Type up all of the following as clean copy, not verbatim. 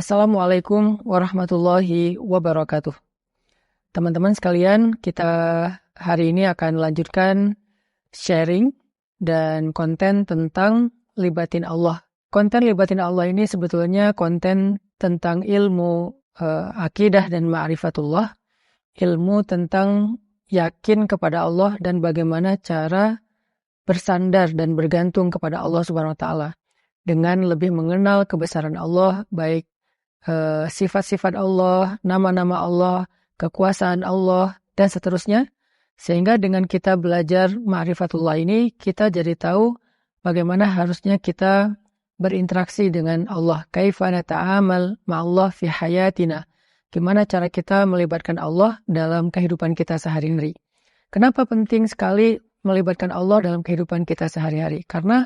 Assalamualaikum warahmatullahi wabarakatuh. Teman-teman sekalian, kita hari ini akan lanjutkan sharing dan konten tentang libatin Allah. Konten libatin Allah ini sebetulnya konten tentang ilmu akidah dan ma'rifatullah, ilmu tentang yakin kepada Allah dan bagaimana cara bersandar dan bergantung kepada Allah Subhanahu wa taala dengan lebih mengenal kebesaran Allah, baik sifat-sifat Allah, nama-nama Allah, kekuasaan Allah, dan seterusnya. Sehingga dengan kita belajar ma'rifatullah ini, kita jadi tahu bagaimana harusnya kita berinteraksi dengan Allah. Kaifa nata'amal ma'allah fi hayatina. Gimana cara kita melibatkan Allah dalam kehidupan kita sehari-hari. Kenapa penting sekali melibatkan Allah dalam kehidupan kita sehari-hari? Karena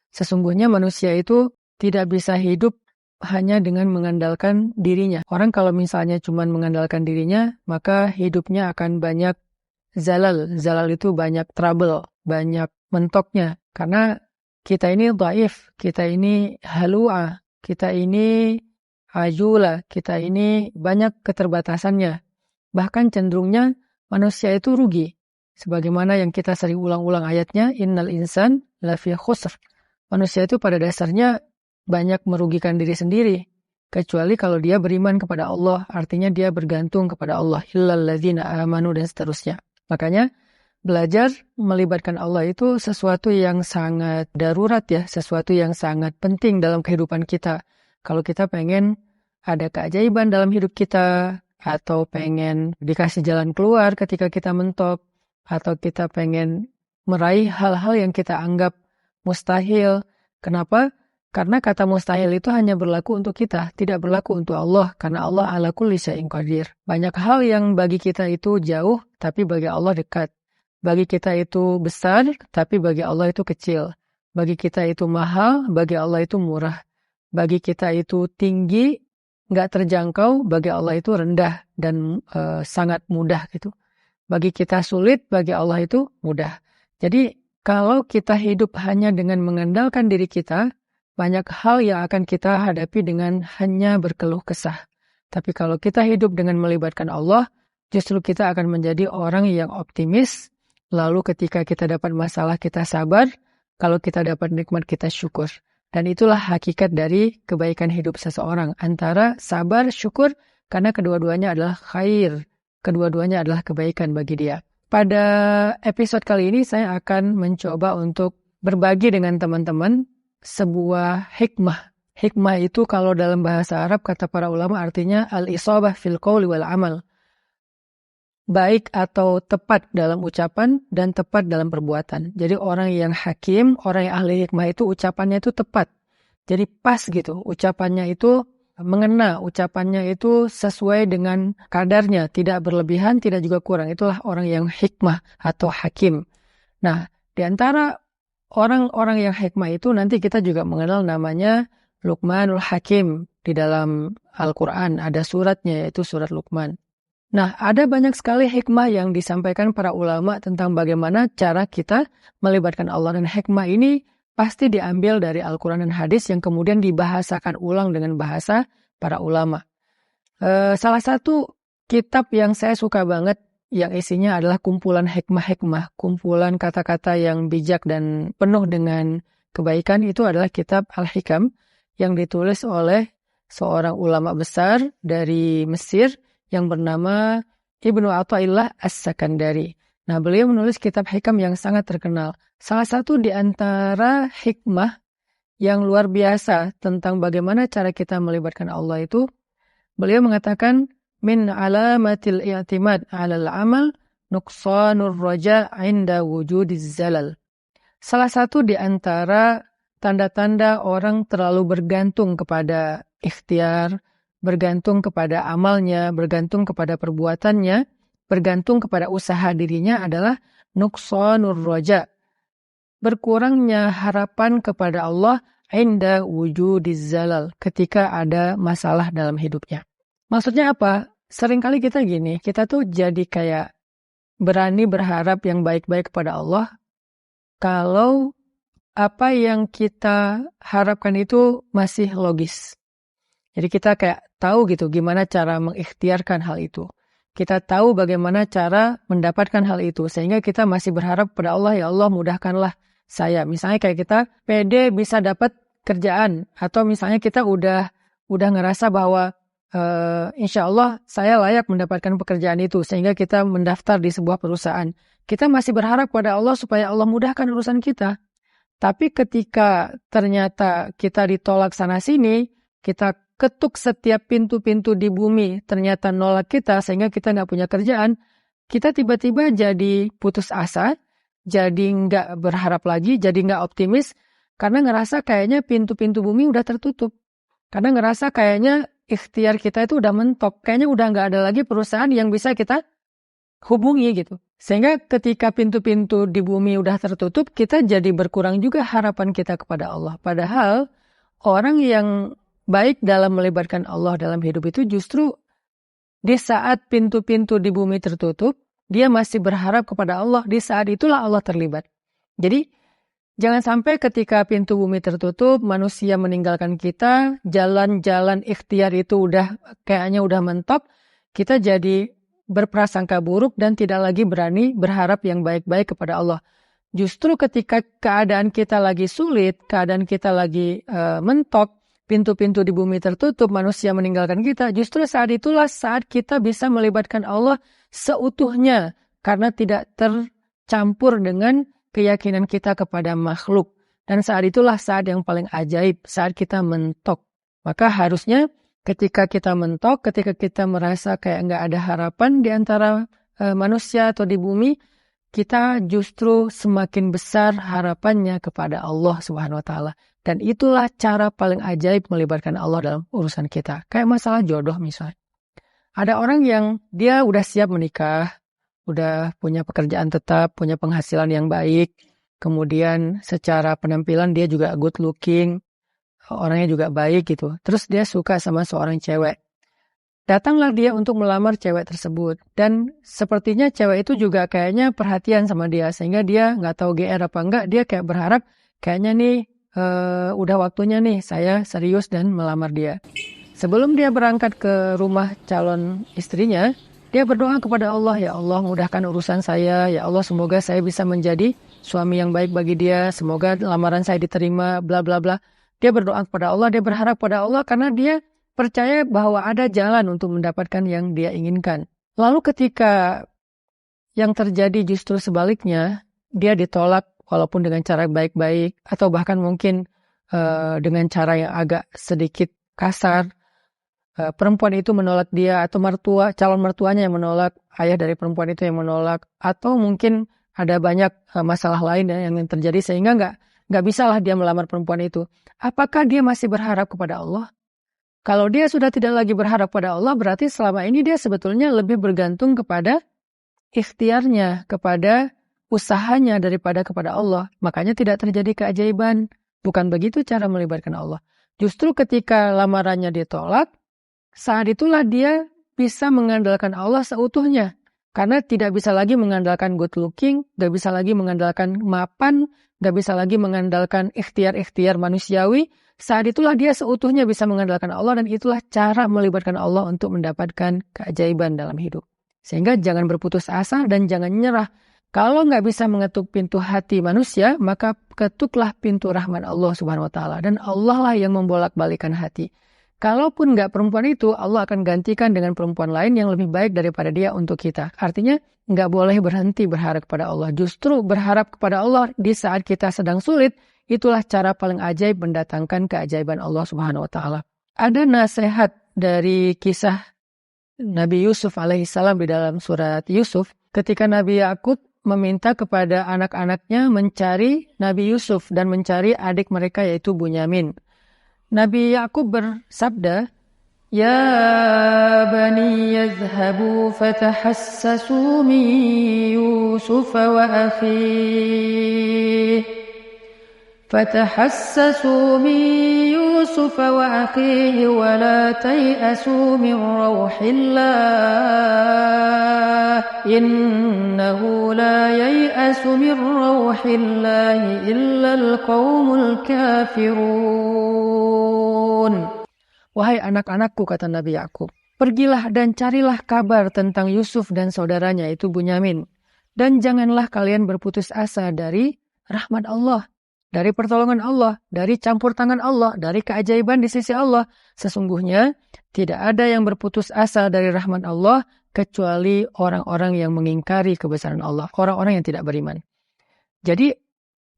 sesungguhnya manusia itu tidak bisa hidup hanya dengan mengandalkan dirinya. Orang kalau misalnya cuma mengandalkan dirinya, maka hidupnya akan banyak zalal. Zalal itu banyak trouble, banyak mentoknya. Karena kita ini dhaif, kita ini halu'ah, kita ini ajula, kita ini banyak keterbatasannya. Bahkan cenderungnya manusia itu rugi. Sebagaimana yang kita sering ulang-ulang ayatnya, innal insan lafi khusr. Manusia itu pada dasarnya banyak merugikan diri sendiri, kecuali kalau dia beriman kepada Allah, artinya dia bergantung kepada Allah, illal ladzina amanu dan seterusnya. Makanya belajar melibatkan Allah itu sesuatu yang sangat darurat ya, sesuatu yang sangat penting dalam kehidupan kita. Kalau kita pengen ada keajaiban dalam hidup kita, atau pengen dikasih jalan keluar ketika kita mentok, atau kita pengen meraih hal-hal yang kita anggap mustahil. Kenapa? Karena kata mustahil itu hanya berlaku untuk kita, tidak berlaku untuk Allah, karena Allah ala kulli syai'in qadir. Banyak hal yang bagi kita itu jauh, tapi bagi Allah dekat. Bagi kita itu besar, tapi bagi Allah itu kecil. Bagi kita itu mahal, bagi Allah itu murah. Bagi kita itu tinggi, nggak terjangkau, bagi Allah itu rendah dan sangat mudah gitu. Bagi kita sulit, bagi Allah itu mudah. Jadi kalau kita hidup hanya dengan mengandalkan diri kita, banyak hal yang akan kita hadapi dengan hanya berkeluh kesah. Tapi kalau kita hidup dengan melibatkan Allah, justru kita akan menjadi orang yang optimis. Lalu ketika kita dapat masalah, kita sabar. Kalau kita dapat nikmat, kita syukur. Dan itulah hakikat dari kebaikan hidup seseorang. Antara sabar, syukur, karena kedua-duanya adalah khair. Kedua-duanya adalah kebaikan bagi dia. Pada episode kali ini, saya akan mencoba untuk berbagi dengan teman-teman sebuah hikmah. Hikmah itu kalau dalam bahasa Arab kata para ulama artinya al-isabah fil qawli wal amal. Baik atau tepat dalam ucapan dan tepat dalam perbuatan. Jadi orang yang hakim, orang yang ahli hikmah itu ucapannya itu tepat. Jadi pas gitu. Ucapannya itu mengena, ucapannya itu sesuai dengan kadarnya, tidak berlebihan, tidak juga kurang. Itulah orang yang hikmah atau hakim. Nah, di antara orang-orang yang hikmah itu nanti kita juga mengenal namanya Luqmanul Hakim. Di dalam Al-Quran ada suratnya yaitu surat Luqman. Nah, ada banyak sekali hikmah yang disampaikan para ulama tentang bagaimana cara kita melibatkan Allah. Dan hikmah ini pasti diambil dari Al-Quran dan hadis yang kemudian dibahasakan ulang dengan bahasa para ulama. Salah satu kitab yang saya suka banget yang isinya adalah kumpulan hikmah-hikmah, kumpulan kata-kata yang bijak dan penuh dengan kebaikan, itu adalah kitab Al-Hikam yang ditulis oleh seorang ulama besar dari Mesir yang bernama Ibnu Athaillah As-Sakandari. Nah, beliau menulis kitab hikam yang sangat terkenal. Salah satu di antara hikmah yang luar biasa tentang bagaimana cara kita melibatkan Allah itu, beliau mengatakan, min alamatil i'timad 'alal amal nuqsanur raja' 'inda wujudiz zalal. Salah satu di antara tanda-tanda orang terlalu bergantung kepada ikhtiar, bergantung kepada amalnya, bergantung kepada perbuatannya, bergantung kepada usaha dirinya adalah nuqsanur raja'. Berkurangnya harapan kepada Allah 'inda wujudiz zalal, ketika ada masalah dalam hidupnya. Maksudnya apa? Seringkali kita gini, kita tuh jadi kayak berani berharap yang baik-baik kepada Allah kalau apa yang kita harapkan itu masih logis. Jadi kita kayak tahu gitu gimana cara mengikhtiarkan hal itu. Kita tahu bagaimana cara mendapatkan hal itu. Sehingga kita masih berharap pada Allah, ya Allah mudahkanlah saya. Misalnya kayak kita pede bisa dapat kerjaan. Atau misalnya kita udah ngerasa bahwa insya Allah saya layak mendapatkan pekerjaan itu. Sehingga kita mendaftar di sebuah perusahaan. Kita masih berharap pada Allah supaya Allah mudahkan urusan kita. Tapi ketika ternyata kita ditolak sana-sini, kita ketuk setiap pintu-pintu di bumi, ternyata nolak kita sehingga kita nggak punya kerjaan, kita tiba-tiba jadi putus asa, jadi nggak berharap lagi, jadi nggak optimis, karena ngerasa kayaknya pintu-pintu bumi udah tertutup. Karena ngerasa kayaknya ikhtiar kita itu udah mentok, kayaknya udah nggak ada lagi perusahaan yang bisa kita hubungi gitu. Sehingga ketika pintu-pintu di bumi udah tertutup, kita jadi berkurang juga harapan kita kepada Allah. Padahal orang yang baik dalam melibatkan Allah dalam hidup itu justru di saat pintu-pintu di bumi tertutup, dia masih berharap kepada Allah. Di saat itulah Allah terlibat. Jadi, jangan sampai ketika pintu bumi tertutup, manusia meninggalkan kita, jalan-jalan ikhtiar itu kayaknya udah mentok, kita jadi berprasangka buruk dan tidak lagi berani berharap yang baik-baik kepada Allah. Justru ketika keadaan kita lagi sulit, keadaan kita lagi mentok, pintu-pintu di bumi tertutup, manusia meninggalkan kita, justru saat itulah saat kita bisa melibatkan Allah seutuhnya, karena tidak tercampur dengan keyakinan kita kepada makhluk. Dan saat itulah saat yang paling ajaib, saat kita mentok. Maka harusnya ketika kita mentok, ketika kita merasa kayak nggak ada harapan di antara manusia atau di bumi, kita justru semakin besar harapannya kepada Allah Subhanahu wa Ta'ala. Dan itulah cara paling ajaib melibatkan Allah dalam urusan kita. Kayak masalah jodoh misalnya. Ada orang yang dia udah siap menikah, udah punya pekerjaan tetap, punya penghasilan yang baik, kemudian secara penampilan dia juga good looking, orangnya juga baik gitu. Terus dia suka sama seorang cewek. Datanglah dia untuk melamar cewek tersebut. Dan sepertinya cewek itu juga kayaknya perhatian sama dia. Sehingga dia nggak tahu GR apa enggak. Dia kayak berharap kayaknya nih udah waktunya nih saya serius dan melamar dia. Sebelum dia berangkat ke rumah calon istrinya, dia berdoa kepada Allah, ya Allah mudahkan urusan saya. Ya Allah semoga saya bisa menjadi suami yang baik bagi dia. Semoga lamaran saya diterima, bla bla bla. Dia berdoa kepada Allah, dia berharap pada Allah karena dia percaya bahwa ada jalan untuk mendapatkan yang dia inginkan. Lalu ketika yang terjadi justru sebaliknya, dia ditolak walaupun dengan cara baik-baik, atau bahkan mungkin dengan cara yang agak sedikit kasar. Perempuan itu menolak dia, atau calon mertuanya yang menolak, ayah dari perempuan itu yang menolak, atau mungkin ada banyak masalah lain yang terjadi sehingga nggak bisalah dia melamar perempuan itu. Apakah dia masih berharap kepada Allah? Kalau dia sudah tidak lagi berharap pada Allah, berarti selama ini dia sebetulnya lebih bergantung kepada ikhtiarnya, kepada usahanya daripada kepada Allah. Makanya tidak terjadi keajaiban. Bukan begitu cara melibatkan Allah. Justru ketika lamarannya ditolak, saat itulah dia bisa mengandalkan Allah seutuhnya. Karena tidak bisa lagi mengandalkan good looking, tidak bisa lagi mengandalkan mapan, tidak bisa lagi mengandalkan ikhtiar-ikhtiar manusiawi. Saat itulah dia seutuhnya bisa mengandalkan Allah, dan itulah cara melibatkan Allah untuk mendapatkan keajaiban dalam hidup. Sehingga jangan berputus asa dan jangan nyerah. Kalau nggak bisa mengetuk pintu hati manusia, maka ketuklah pintu rahmat Allah Subhanahu wa Ta'ala. Dan Allah lah yang membolak-balikan hati. Kalaupun nggak perempuan itu, Allah akan gantikan dengan perempuan lain yang lebih baik daripada dia untuk kita. Artinya nggak boleh berhenti berharap kepada Allah. Justru berharap kepada Allah di saat kita sedang sulit, itulah cara paling ajaib mendatangkan keajaiban Allah Subhanahu wa Ta'ala. Ada nasihat dari kisah Nabi Yusuf alaihissalam di dalam surat Yusuf, ketika Nabi Yakub meminta kepada anak-anaknya mencari Nabi Yusuf dan mencari adik mereka yaitu Bunyamin. Nabi Yakub bersabda, "Ya bani yadhhabu fatahassasu min Yusuf wa akhihi فتحسسوا من يوسف وأخيه ولا تيأسوا من روح الله إنه لا ييأس من روح الله إلا القوم الكافرون Wahai anak-anakku, kata Nabi Yakub, pergilah dan carilah kabar tentang Yusuf dan saudaranya itu Bunyamin. Dan janganlah kalian berputus asa dari rahmat Allah, dari pertolongan Allah, dari campur tangan Allah, dari keajaiban di sisi Allah. Sesungguhnya tidak ada yang berputus asa dari rahmat Allah kecuali orang-orang yang mengingkari kebesaran Allah, orang-orang yang tidak beriman. Jadi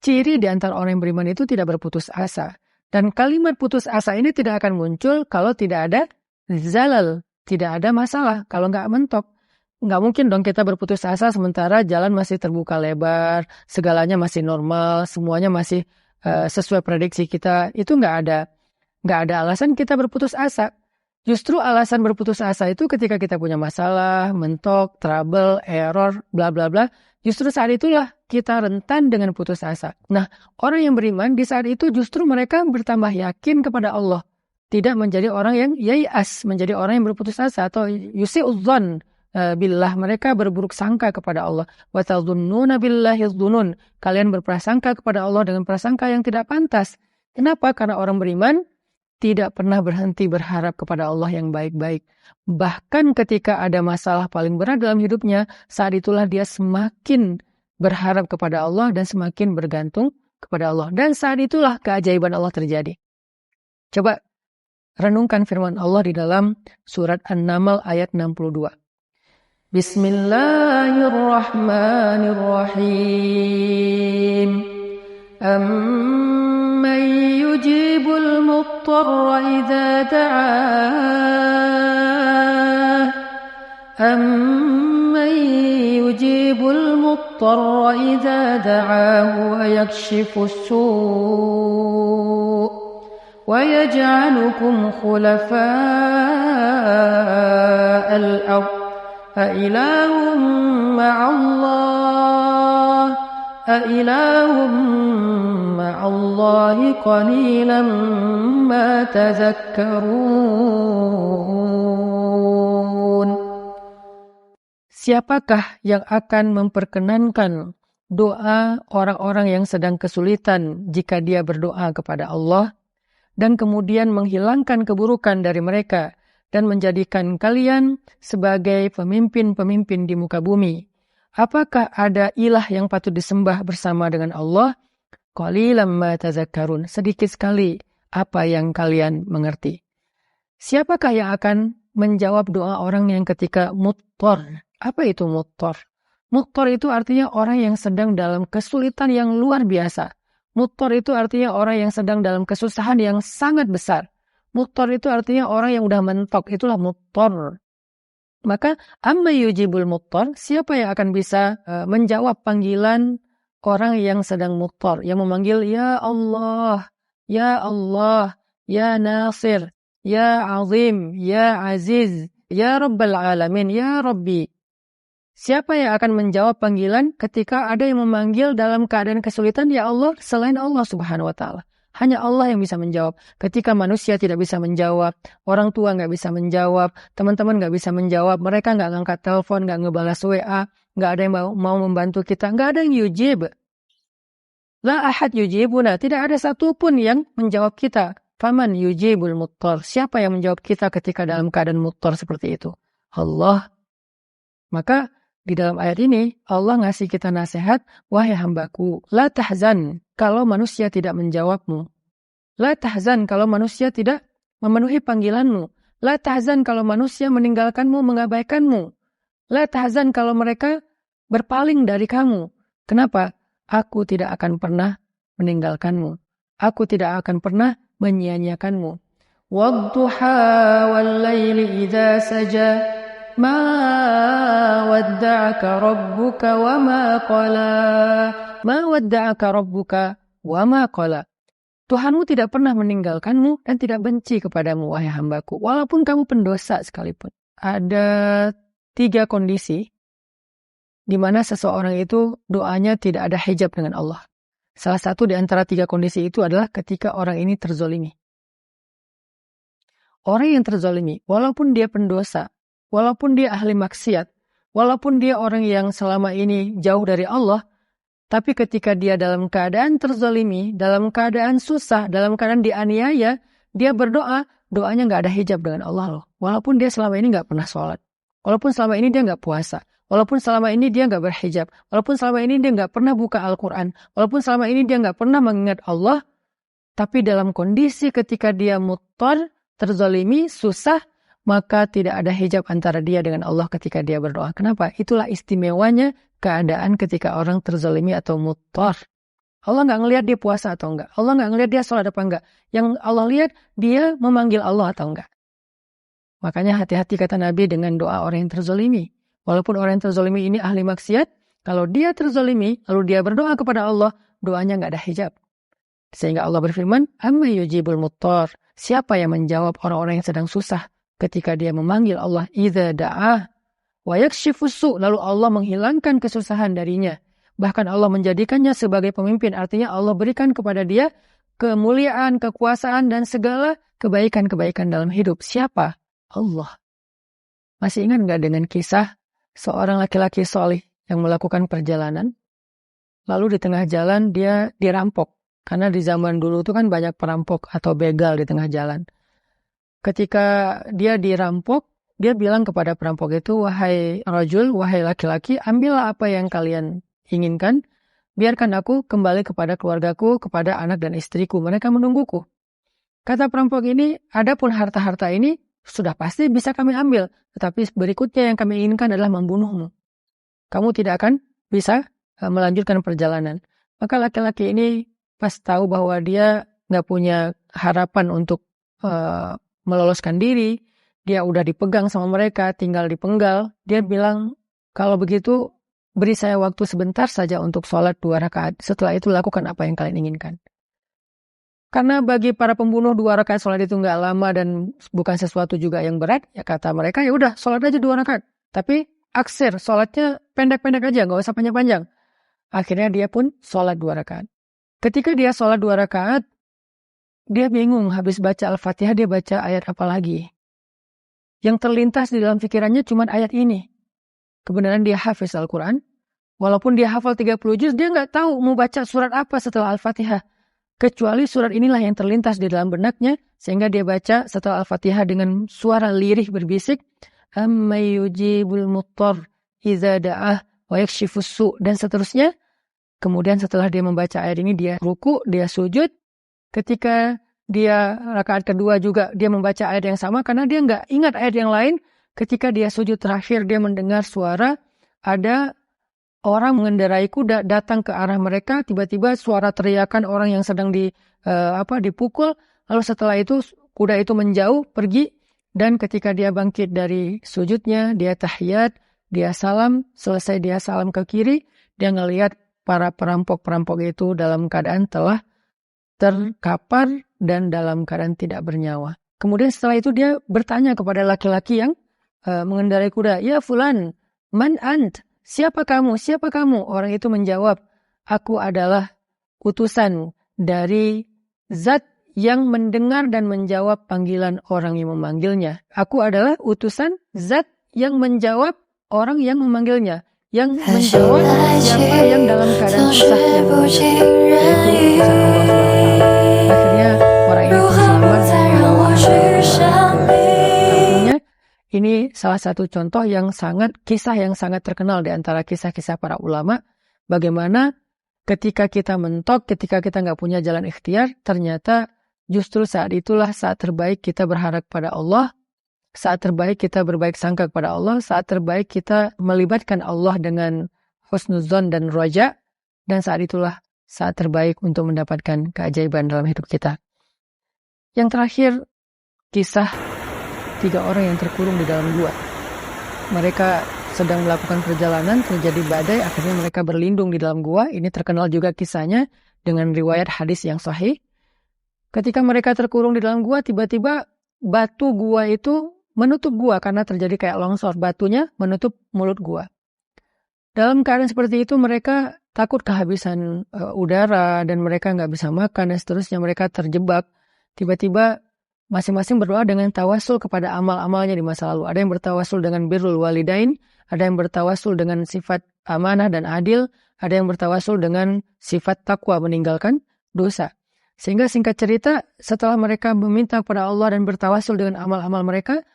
ciri di antara orang yang beriman itu tidak berputus asa. Dan kalimat putus asa ini tidak akan muncul kalau tidak ada zalal, tidak ada masalah, kalau nggak mentok. Nggak mungkin dong kita berputus asa sementara jalan masih terbuka lebar, segalanya masih normal, semuanya masih sesuai prediksi kita. Itu nggak ada alasan kita berputus asa. Justru alasan berputus asa itu ketika kita punya masalah, mentok, trouble, error, bla bla bla. Justru saat itulah kita rentan dengan putus asa. Nah, orang yang beriman di saat itu justru mereka bertambah yakin kepada Allah. Tidak menjadi orang yang yai'as, menjadi orang yang berputus asa atau yusi'udzon billah, mereka berburuk sangka kepada Allah. Wa tadhunnuna billahi dzunun. Kalian berprasangka kepada Allah dengan prasangka yang tidak pantas. Kenapa? Karena orang beriman tidak pernah berhenti berharap kepada Allah yang baik-baik. Bahkan ketika ada masalah paling berat dalam hidupnya, saat itulah dia semakin berharap kepada Allah dan semakin bergantung kepada Allah. Dan saat itulah keajaiban Allah terjadi. Coba renungkan firman Allah di dalam surat An-Naml ayat 62. Bismillahirrahmanirrahim. Amman yujibul muttarra idza da'ah. Amman yujibul muttarra idza da'ahu wa yakshifus su' wa yaj'alukum khulafa'al ardh. أإله مع الله قليلا ما تذكرون. Siapakah yang akan memperkenankan doa orang-orang yang sedang kesulitan jika dia berdoa kepada Allah dan kemudian menghilangkan keburukan dari mereka dan menjadikan kalian sebagai pemimpin-pemimpin di muka bumi? Apakah ada ilah yang patut disembah bersama dengan Allah? Qalilan ma tazakkarun. Sedikit sekali apa yang kalian mengerti. Siapakah yang akan menjawab doa orang yang ketika muttar? Apa itu muttar? Muttar itu artinya orang yang sedang dalam kesulitan yang luar biasa. Muttar itu artinya orang yang sedang dalam kesusahan yang sangat besar. Muttar itu artinya orang yang udah mentok, itulah muttar. Maka amma yujibul muttar, siapa yang akan bisa menjawab panggilan orang yang sedang muttar, yang memanggil ya Allah, ya Allah, ya Nasir, ya Azim, ya Aziz, ya Rabbal Alamin, ya Rabbi. Siapa yang akan menjawab panggilan ketika ada yang memanggil dalam keadaan kesulitan ya Allah selain Allah Subhanahu wa Ta'ala? Hanya Allah yang bisa menjawab. Ketika manusia tidak bisa menjawab, orang tua nggak bisa menjawab, teman-teman nggak bisa menjawab, mereka nggak ngangkat telepon, nggak ngebalas WA, nggak ada yang mau membantu kita, nggak ada yang yujib. La ahad yujibuna, tidak ada satupun yang menjawab kita. Faman yujibul muttar, siapa yang menjawab kita ketika dalam keadaan muttar seperti itu? Allah. Maka di dalam ayat ini Allah ngasih kita nasihat, wahai hambaku, la tahzan kalau manusia tidak menjawabmu. La tahzan kalau manusia tidak memenuhi panggilanmu. La tahzan kalau manusia meninggalkanmu, mengabaikanmu. La tahzan kalau mereka berpaling dari kamu. Kenapa? Aku tidak akan pernah meninggalkanmu. Aku tidak akan pernah menyia-nyiakanmu. Wadduha wal laili idza saja. Ma wadda'aka rabbuka wa ma qala. Ma wadda'aka rabbuka wa ma qala. Tuhanmu tidak pernah meninggalkanmu dan tidak benci kepadamu, wahai hambaku. Walaupun kamu pendosa sekalipun. Ada 3 kondisi di mana seseorang itu doanya tidak ada hijab dengan Allah. Salah satu di antara 3 kondisi itu adalah ketika orang ini terzolimi. Orang yang terzolimi, walaupun dia pendosa, walaupun dia ahli maksiat, walaupun dia orang yang selama ini jauh dari Allah, tapi ketika dia dalam keadaan terzalimi, dalam keadaan susah, dalam keadaan dianiaya, dia berdoa, doanya nggak ada hijab dengan Allah loh. Walaupun dia selama ini nggak pernah sholat. Walaupun selama ini dia nggak puasa. Walaupun selama ini dia nggak berhijab. Walaupun selama ini dia nggak pernah buka Al-Quran. Walaupun selama ini dia nggak pernah mengingat Allah. Tapi dalam kondisi ketika dia muttar, terzalimi, susah, maka tidak ada hijab antara dia dengan Allah ketika dia berdoa. Kenapa? Itulah istimewanya keadaan ketika orang terzalimi atau muttar. Allah nggak ngelihat dia puasa atau enggak. Allah nggak ngelihat dia sholat apa enggak. Yang Allah lihat dia memanggil Allah atau enggak. Makanya hati-hati kata Nabi dengan doa orang yang terzalimi. Walaupun orang yang terzalimi ini ahli maksiat, kalau dia terzalimi, lalu dia berdoa kepada Allah, doanya nggak ada hijab. Sehingga Allah berfirman, amma yujibul muttar. Siapa yang menjawab orang-orang yang sedang susah ketika dia memanggil Allah, idza da'ah wa yakshifus su', lalu Allah menghilangkan kesusahan darinya. Bahkan Allah menjadikannya sebagai pemimpin. Artinya Allah berikan kepada dia kemuliaan, kekuasaan, dan segala kebaikan-kebaikan dalam hidup. Siapa? Allah. Masih ingat nggak dengan kisah seorang laki-laki solih yang melakukan perjalanan? Lalu di tengah jalan dia dirampok. Karena di zaman dulu itu kan banyak perampok atau begal di tengah jalan. Ketika dia dirampok, dia bilang kepada perampok itu, wahai rajul, wahai laki-laki, ambillah apa yang kalian inginkan, biarkan aku kembali kepada keluargaku, kepada anak dan istriku, mereka menungguku. Kata perampok ini, adapun harta-harta ini sudah pasti bisa kami ambil, tetapi berikutnya yang kami inginkan adalah membunuhmu. Kamu tidak akan bisa melanjutkan perjalanan. Maka laki-laki ini pas tahu bahwa dia nggak punya harapan untuk meloloskan diri, dia udah dipegang sama mereka, tinggal dipenggal, dia bilang, kalau begitu beri saya waktu sebentar saja untuk sholat 2 rakaat. Setelah itu lakukan apa yang kalian inginkan. Karena bagi para pembunuh 2 rakaat sholat itu nggak lama dan bukan sesuatu juga yang berat, ya kata mereka, ya udah sholat aja 2 rakaat. Tapi aksir, sholatnya pendek-pendek aja, nggak usah panjang-panjang. Akhirnya dia pun sholat 2 rakaat. Ketika dia sholat 2 rakaat, dia bingung habis baca Al-Fatihah, dia baca ayat apa lagi. Yang terlintas di dalam pikirannya cuma ayat ini. Kebenaran dia hafiz Al-Quran. Walaupun dia hafal 30 juz, dia nggak tahu mau baca surat apa setelah Al-Fatihah. Kecuali surat inilah yang terlintas di dalam benaknya, sehingga dia baca setelah Al-Fatihah dengan suara lirih berbisik, amma yujibul muttar idza da'ah wa yakshifus su', dan seterusnya. Kemudian setelah dia membaca ayat ini, dia ruku, dia sujud. Ketika dia rakaat kedua juga dia membaca ayat yang sama, karena dia nggak ingat ayat yang lain. Ketika dia sujud terakhir, dia mendengar suara ada orang mengendarai kuda datang ke arah mereka. Tiba-tiba suara teriakan orang yang sedang dipukul. Lalu setelah itu kuda itu menjauh pergi, dan ketika dia bangkit dari sujudnya, dia tahiyat, dia salam. Selesai dia salam ke kiri, dia ngelihat para perampok-perampok itu dalam keadaan telah terkapar dan dalam keadaan tidak bernyawa. Kemudian setelah itu dia bertanya kepada laki-laki yang mengendarai kuda, ya fulan, man ant, siapa kamu, siapa kamu? Orang itu menjawab, aku adalah utusan dari zat yang mendengar dan menjawab panggilan orang yang memanggilnya. Aku adalah utusan zat yang menjawab orang yang memanggilnya. Yang menjawab siapa yang dalam keadaan susah yang memanggilnya, yaitu utusan Allah SWT. Akhirnya orang ini pun selamat dan membawa tentunya ini salah satu contoh kisah yang sangat terkenal di antara kisah-kisah para ulama. Bagaimana ketika kita mentok, ketika kita nggak punya jalan ikhtiar, ternyata justru saat itulah saat terbaik kita berharap pada Allah, saat terbaik kita berbaik sangka kepada Allah, saat terbaik kita melibatkan Allah dengan husnuzon dan roja, dan saat itulah saat terbaik untuk mendapatkan keajaiban dalam hidup kita. Yang terakhir, kisah 3 orang yang terkurung di dalam gua. Mereka sedang melakukan perjalanan, terjadi badai, akhirnya mereka berlindung di dalam gua. Ini terkenal juga kisahnya dengan riwayat hadis yang sahih. Ketika mereka terkurung di dalam gua, tiba-tiba batu gua itu menutup gua karena terjadi kayak longsor. Batunya menutup mulut gua. Dalam keadaan seperti itu mereka takut kehabisan udara dan mereka nggak bisa makan dan seterusnya. Mereka terjebak. Tiba-tiba masing-masing berdoa dengan tawasul kepada amal-amalnya di masa lalu. Ada yang bertawasul dengan birrul walidain, ada yang bertawasul dengan sifat amanah dan adil, ada yang bertawasul dengan sifat takwa meninggalkan dosa. Sehingga singkat cerita, setelah mereka meminta kepada Allah dan bertawasul dengan amal-amal mereka,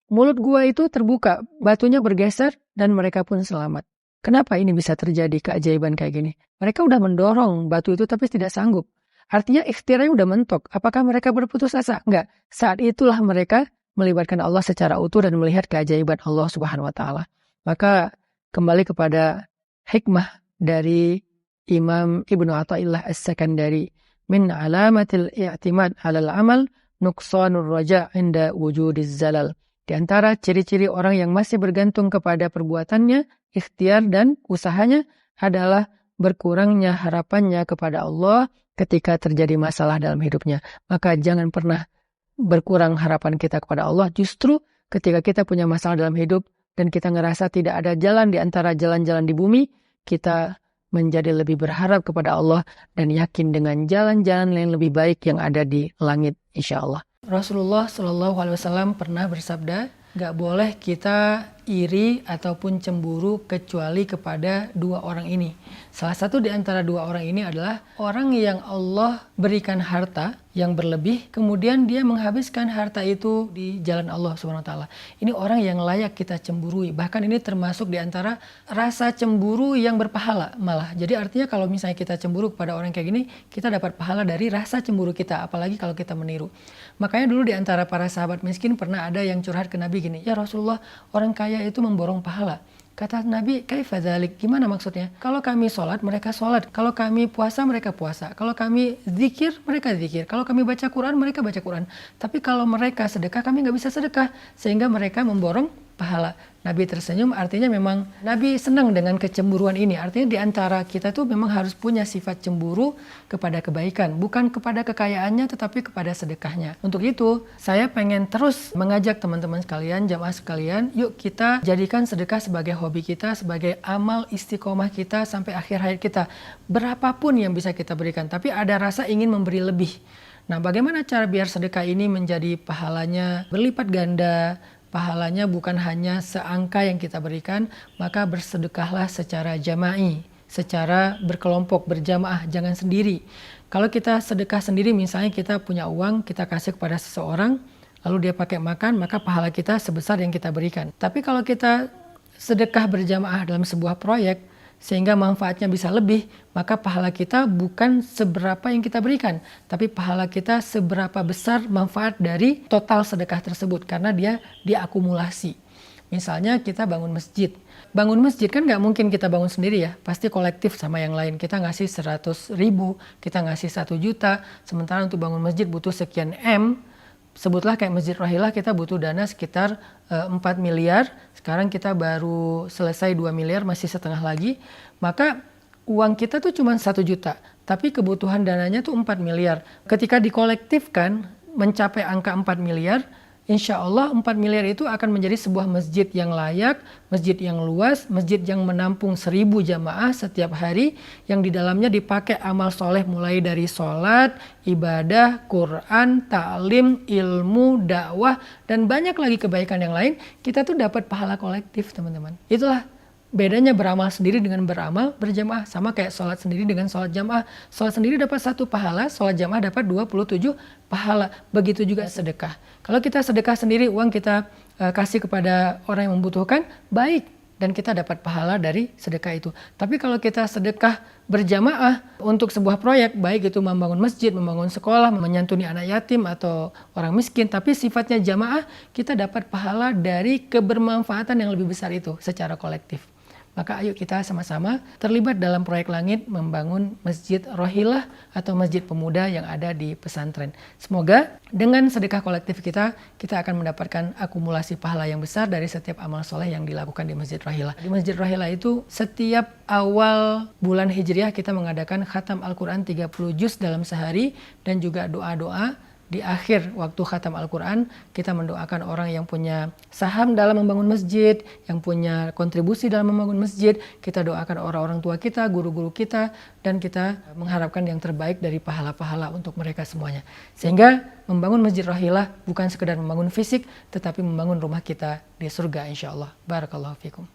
mulut gua itu terbuka, batunya bergeser, dan mereka pun selamat. Kenapa ini bisa terjadi keajaiban kayak gini? Mereka udah mendorong batu itu tapi tidak sanggup. Artinya ikhtiarnya udah mentok. Apakah mereka berputus asa? Enggak. Saat itulah mereka melibatkan Allah secara utuh dan melihat keajaiban Allah Subhanahu wa taala. Maka kembali kepada hikmah dari Imam Ibnu Athaillah As-Sakandari, min alamatil i'timad 'alal amal nuqsanur raja' inda wujudiz zalal. Di antara ciri-ciri orang yang masih bergantung kepada perbuatannya, ikhtiar dan usahanya adalah berkurangnya harapannya kepada Allah ketika terjadi masalah dalam hidupnya. Maka jangan pernah berkurang harapan kita kepada Allah. Justru ketika kita punya masalah dalam hidup dan kita ngerasa tidak ada jalan di antara jalan-jalan di bumi, kita menjadi lebih berharap kepada Allah dan yakin dengan jalan-jalan yang lebih baik yang ada di langit, insya Allah. Rasulullah SAW pernah bersabda, gak boleh kita iri ataupun cemburu kecuali kepada dua orang ini. Salah satu di antara dua orang ini adalah orang yang Allah berikan harta yang berlebih, kemudian dia menghabiskan harta itu di jalan Allah SWT. Ini orang yang layak kita cemburui. Bahkan ini termasuk di antara rasa cemburu yang berpahala malah. Jadi artinya kalau misalnya kita cemburu kepada orang kayak gini, kita dapat pahala dari rasa cemburu kita, apalagi kalau kita meniru. Makanya dulu di antara para sahabat miskin pernah ada yang curhat ke Nabi gini, ya Rasulullah, orang kaya itu memborong pahala. Kata Nabi, kaifa dzalik? Gimana maksudnya? Kalau kami sholat, mereka sholat. Kalau kami puasa, mereka puasa. Kalau kami zikir, mereka zikir. Kalau kami baca Quran, mereka baca Quran. Tapi kalau mereka sedekah, kami nggak bisa sedekah. Sehingga mereka memborong pahala. Nabi tersenyum, artinya memang Nabi senang dengan kecemburuan ini. Artinya di antara kita tuh memang harus punya sifat cemburu kepada kebaikan. Bukan kepada kekayaannya, tetapi kepada sedekahnya. Untuk itu, saya pengen terus mengajak teman-teman sekalian, jamaah sekalian, yuk kita jadikan sedekah sebagai hobi kita, sebagai amal istiqomah kita sampai akhir hayat kita. Berapapun yang bisa kita berikan, tapi ada rasa ingin memberi lebih. Nah, bagaimana cara biar sedekah ini menjadi pahalanya berlipat ganda, pahalanya bukan hanya seangka yang kita berikan, maka bersedekahlah secara jama'i, secara berkelompok, berjamaah, jangan sendiri. Kalau kita sedekah sendiri, misalnya kita punya uang, kita kasih kepada seseorang, lalu dia pakai makan, maka pahala kita sebesar yang kita berikan. Tapi kalau kita sedekah berjamaah dalam sebuah proyek, sehingga manfaatnya bisa lebih, maka pahala kita bukan seberapa yang kita berikan, tapi pahala kita seberapa besar manfaat dari total sedekah tersebut, karena dia diakumulasi. Misalnya kita bangun masjid. Bangun masjid kan nggak mungkin kita bangun sendiri ya, pasti kolektif sama yang lain. Kita ngasih 100.000, kita ngasih 1 juta, sementara untuk bangun masjid butuh sekian M. Sebutlah kayak Masjid Rohilah, kita butuh dana sekitar 4 miliar. Sekarang kita baru selesai 2 miliar, masih setengah lagi. Maka uang kita tuh cuma 1 juta. Tapi kebutuhan dananya tuh 4 miliar. Ketika dikolektifkan mencapai angka 4 miliar, insya Allah 4 miliar itu akan menjadi sebuah masjid yang layak, masjid yang luas, masjid yang menampung 1.000 jamaah setiap hari, yang di dalamnya dipakai amal soleh mulai dari sholat, ibadah, Quran, ta'lim, ilmu, dakwah, dan banyak lagi kebaikan yang lain. Kita tuh dapat pahala kolektif, teman-teman. Itulah bedanya beramal sendiri dengan beramal berjamaah. Sama kayak sholat sendiri dengan sholat jamaah. Sholat sendiri dapat 1 pahala, sholat jamaah dapat 27 pahala. Begitu juga sedekah. Kalau kita sedekah sendiri, uang kita kasih kepada orang yang membutuhkan, baik. Dan kita dapat pahala dari sedekah itu. Tapi kalau kita sedekah berjamaah untuk sebuah proyek, baik itu membangun masjid, membangun sekolah, menyantuni anak yatim atau orang miskin, tapi sifatnya jamaah, kita dapat pahala dari kebermanfaatan yang lebih besar itu secara kolektif. Maka ayo kita sama-sama terlibat dalam proyek langit membangun Masjid Rohilah atau Masjid Pemuda yang ada di pesantren. Semoga dengan sedekah kolektif kita akan mendapatkan akumulasi pahala yang besar dari setiap amal soleh yang dilakukan di Masjid Rohilah. Di Masjid Rohilah itu setiap awal bulan Hijriah kita mengadakan khatam Al-Quran 30 juz dalam sehari dan juga doa-doa. Di akhir waktu khatam Al-Quran, kita mendoakan orang yang punya saham dalam membangun masjid, yang punya kontribusi dalam membangun masjid. Kita doakan orang-orang tua kita, guru-guru kita, dan kita mengharapkan yang terbaik dari pahala-pahala untuk mereka semuanya. Sehingga membangun Masjid Rohilah bukan sekedar membangun fisik, tetapi membangun rumah kita di surga insya Allah. Barakallahu fikum.